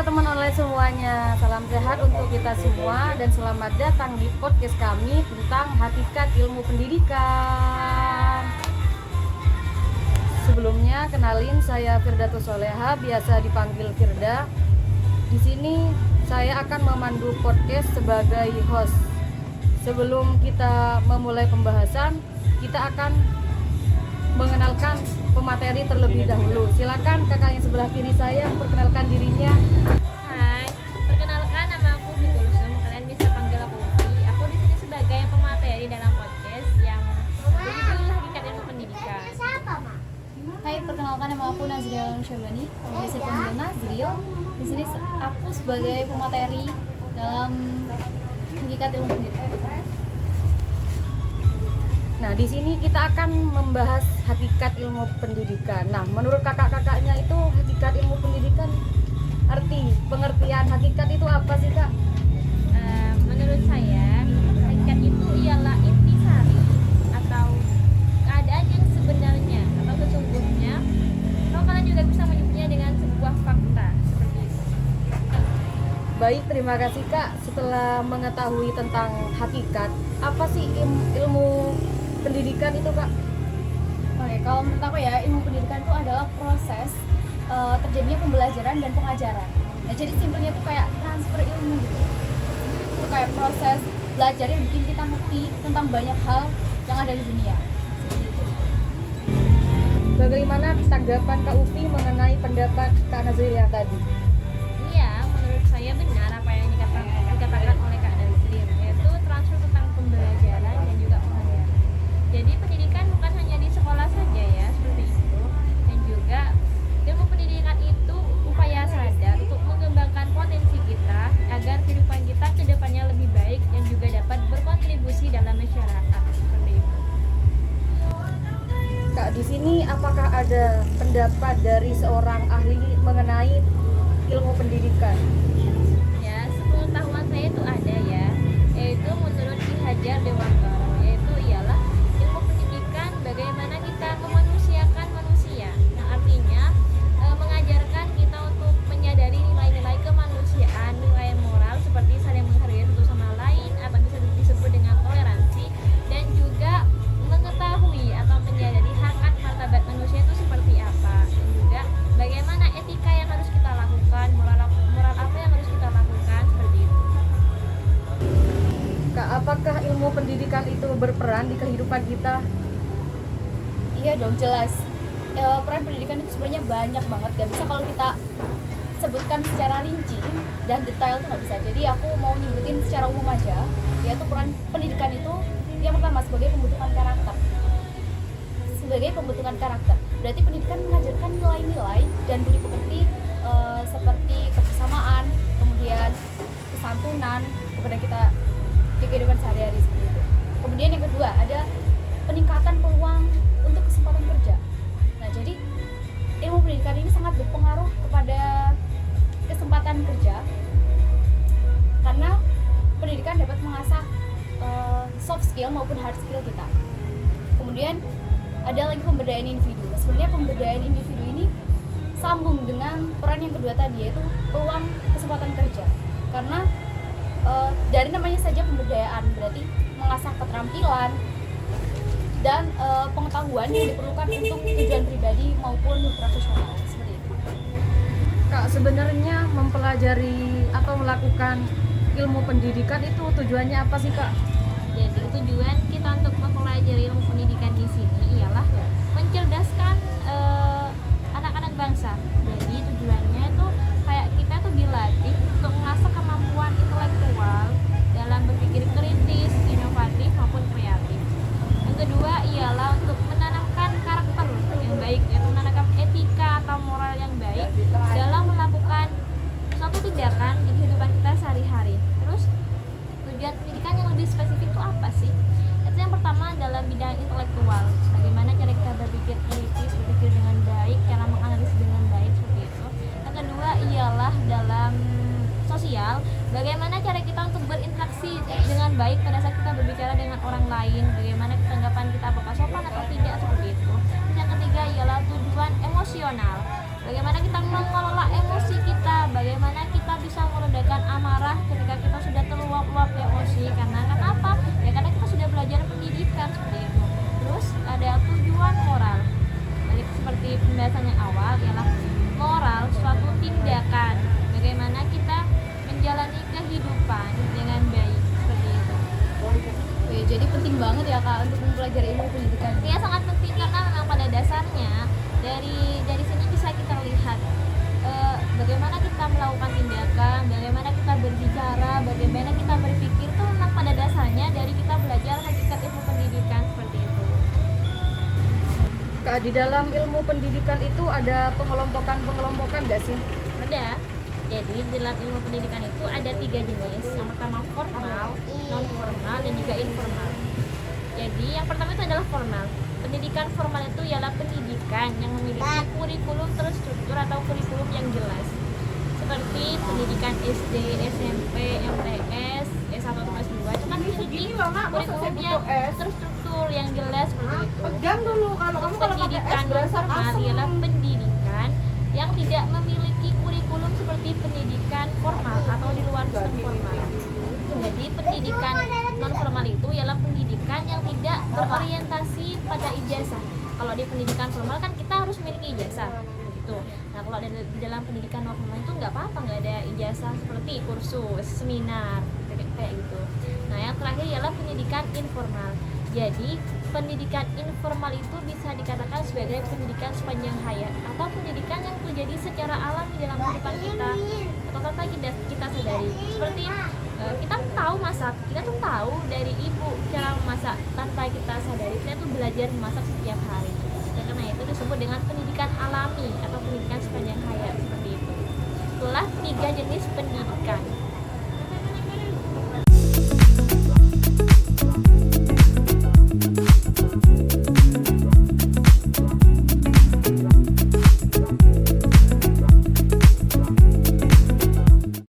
teman online semuanya, salam sehat untuk kita semua dan selamat datang di podcast kami tentang hakikat ilmu pendidikan. Sebelumnya kenalin, saya Firdatus Soleha, biasa dipanggil Firda. Di sini saya akan memandu podcast sebagai host. Sebelum kita memulai pembahasan, kita akan mengenalkan pemateri terlebih dahulu. Silakan kakak yang sebelah kiri saya memperkenalkan dirinya. Hai, perkenalkan nama aku Bitulsum. Kalian bisa panggil aku Upi. Aku di sini sebagai pemateri dalam podcast yang berjudul Hakikat Ilmu Pendidikan. Hai, perkenalkan nama aku Nazriel Syabani, biasa dipanggil Nazril. Di sini aku sebagai pemateri dalam Hakikat Ilmu Pendidikan. Nah, di sini kita akan membahas hakikat ilmu pendidikan. Nah, menurut kakak-kakaknya itu hakikat ilmu pendidikan, pengertian hakikat itu apa sih, Kak? Menurut saya, hakikat itu ialah intisari atau keadaan yang sebenarnya atau sesungguhnya. Atau kalian juga bisa menyebutnya dengan sebuah fakta seperti itu. Baik, terima kasih Kak. Setelah mengetahui tentang hakikat, apa sih ilmu pendidikan itu, Kak? Oke, kalau menurut aku ya, ilmu pendidikan itu adalah proses terjadinya pembelajaran dan pengajaran. Nah, jadi simpelnya itu kayak transfer ilmu gitu. Itu kayak proses belajar yang bikin kita ngerti tentang banyak hal yang ada di dunia. Bagaimana tanggapan Kak Upi mengenai pendapat Kak Nazril yang tadi? Iya, menurut saya benar apa yang dikatakan oleh Kak Nazril, yaitu transfer tentang pembelajaran dan juga pengajaran. Jadi pendidikan bukan hanya di sekolah saja ya, seperti itu. Dan juga ilmu pendidikan itu upaya sadar untuk mengembangkan potensi kita agar kehidupan kita ke depannya lebih baik dan juga dapat berkontribusi dalam masyarakat, seperti itu. Kak, di sini apakah ada pendapat dari seorang ahli mengenai ilmu pendidikan? Ya, sepengetahuan saya itu ada ya, yaitu menurut Ki Hajar Dewantara, yaitu ialah ilmu pendidikan bagaimana kita memanusiakan manusia. Nah, artinya mengajarkan kita untuk menyadari nilai-nilai kemanusiaan, nilai moral seperti saling menghargai satu sama lain atau bisa disebut dengan toleransi, dan juga mengetahui atau menyadari hak martabat manusia itu seperti apa, dan juga bagaimana etika yang harus kita lakukan, moral apa yang harus kita lakukan, seperti itu. Kak, apakah ilmu pendidikan itu berperan di kehidupan kita? Iya dong, jelas. Peran pendidikan itu sebenarnya banyak banget. Gak bisa kalau kita sebutkan secara rinci dan detail itu nggak bisa. Jadi aku mau nyebutin secara umum aja, yaitu peran pendidikan itu yang pertama sebagai pembentukan karakter. Berarti pendidikan mengajarkan nilai-nilai dan budi pekerti seperti kebersamaan, kemudian kesantunan kepada kita di kehidupan sehari-hari seperti itu. Kemudian yang kedua ada peningkatan peluang untuk kesempatan kerja. Nah, jadi ilmu pendidikan ini sangat berpengaruh kepada kesempatan kerja karena pendidikan dapat mengasah soft skill maupun hard skill kita. Kemudian ada lagi pemberdayaan individu. Sebenarnya pemberdayaan individu ini sambung dengan peran yang kedua tadi, yaitu peluang kesempatan kerja. Karena dari namanya saja pemberdayaan, berarti mengasah keterampilan dan pengetahuan yang diperlukan untuk tujuan pribadi maupun profesional, seperti itu. Kak, sebenarnya mempelajari atau melakukan ilmu pendidikan itu tujuannya apa sih, Kak? Jadi tujuan kita untuk mempelajari ilmu pendidikan di sini ialah mencerdaskan anak-anak bangsa. Jadi tujuannya itu kayak kita tuh dilatih untuk mengasah kemampuan intelektual dalam berpikir kritis, inovatif maupun kreatif. Yang kedua ialah untuk menanamkan karakter yang baik, yaitu menanamkan etika atau moral yang baik dalam melakukan suatu tindakan di kehidupan kita sehari-hari. Terus tujuan pendidikan yang lebih spesifik itu apa sih? Itu yang pertama dalam bidang intelektual, bagaimana cara kita berpikir kritis, berpikir dengan baik, cara menganalisis dengan baik, seperti itu. Yang kedua ialah dalam sosial, bagaimana cara kita untuk berinteraksi dengan baik pada saat kita berbicara dengan orang lain, bagaimana tanggapan kita apakah sopan atau tidak, seperti itu. Dan yang ketiga ialah tujuan emosional, bagaimana kita mengelola emosi kita, bagaimana kita ya Kak untuk mempelajari ilmu pendidikan? Ya sangat penting karena memang pada dasarnya dari sini bisa kita lihat bagaimana kita melakukan tindakan, bagaimana kita berbicara, bagaimana kita berpikir itu memang pada dasarnya dari kita belajar hakikat ilmu pendidikan seperti itu. Kak, di dalam ilmu pendidikan itu ada pengelompokan nggak sih? Ada. Jadi di dalam ilmu pendidikan itu ada 3 jenis. Yang pertama formal, non formal, dan juga informal. Jadi yang pertama itu adalah formal. Pendidikan formal itu ialah pendidikan yang memiliki kurikulum terstruktur atau kurikulum yang jelas. Seperti pendidikan SD, SMP, MTS, S1 atau S2 itu kan memiliki kurikulum yang terstruktur yang jelas seperti itu. Pendidikan non formal ialah pendidikan yang tidak memiliki kurikulum seperti pendidikan formal atau di luar sistem formal. Jadi pendidikan non formal itu ialah pendidikan yang tidak berorientasi pada ijazah. Kalau di pendidikan formal kan kita harus memiliki ijazah gitu. Nah kalau di dalam pendidikan non formal itu nggak apa-apa, nggak ada ijazah seperti kursus, seminar kayak gitu. Nah yang terakhir ialah pendidikan informal. Jadi pendidikan informal itu bisa dikatakan sebagai pendidikan sepanjang hayat atau pendidikan yang terjadi secara alami dalam kehidupan kita atau tanpa kita sadari. Seperti kita tahu masak, kita tuh tahu dari ibu cara memasak tanpa kita sadari. Kita tuh belajar memasak setiap hari. Dan karena itu disebut dengan pendidikan alami atau pendidikan sepanjang hayat seperti itu. Itulah 3 jenis pendidikan.